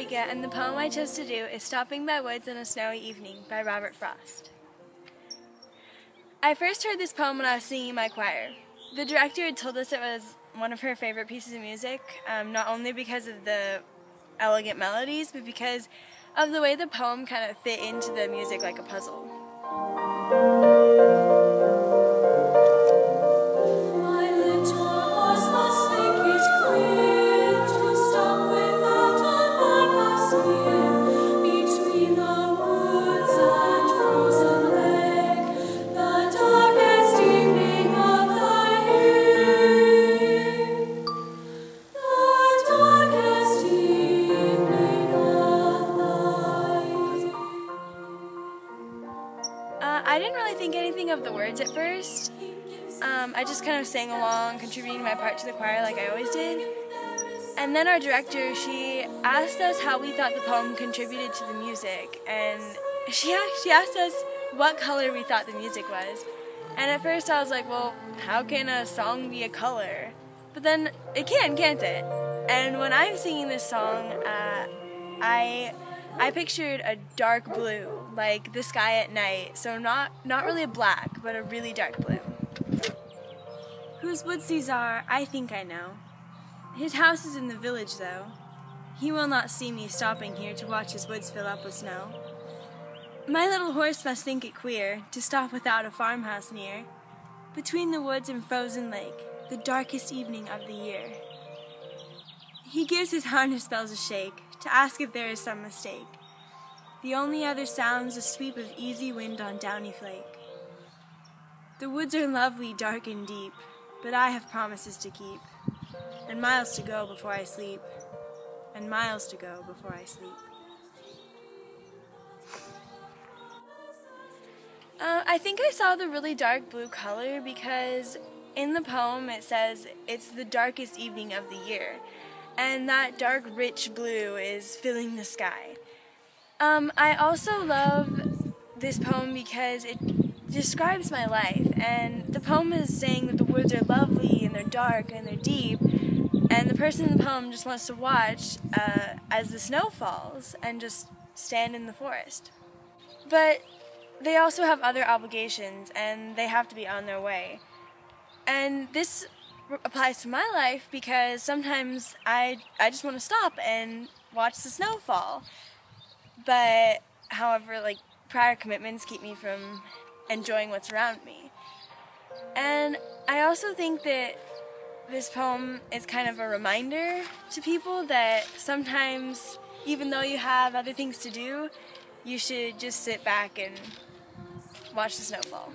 Rika, and the poem I chose to do is Stopping by Woods on a Snowy Evening by Robert Frost. I first heard this poem when I was singing in my choir. The director had told us it was one of her favorite pieces of music, not only because of the elegant melodies, but because of the way the poem kind of fit into the music like a puzzle. I didn't really think anything of the words at first. I just kind of sang along, contributing my part to the choir like I always did. And then our director, she asked us how we thought the poem contributed to the music, and she asked us what color we thought the music was. And at first I was like, well, how can a song be a color? But then it can, can't it? And when I'm singing this song, I pictured a dark blue, like the sky at night, so not really a black, but a really dark blue. Whose woods these are, I think I know. His house is in the village, though. He will not see me stopping here to watch his woods fill up with snow. My little horse must think it queer to stop without a farmhouse near, between the woods and frozen lake, the darkest evening of the year. He gives his harness bells a shake to ask if there is some mistake. The only other sound's a sweep of easy wind on downy flake. The woods are lovely, dark and deep, but I have promises to keep, and miles to go before I sleep, and miles to go before I sleep. I think I saw the really dark blue color because in the poem it says it's the darkest evening of the year, and that dark, rich blue is filling the sky. I also love this poem because it describes my life, and the poem is saying that the woods are lovely and they're dark and they're deep, and the person in the poem just wants to watch as the snow falls and just stand in the forest. But they also have other obligations, and they have to be on their way. And this applies to my life because sometimes I just want to stop and watch the snow fall. But however, like, prior commitments keep me from enjoying what's around me. And I also think that this poem is kind of a reminder to people that sometimes, even though you have other things to do, you should just sit back and watch the snow fall.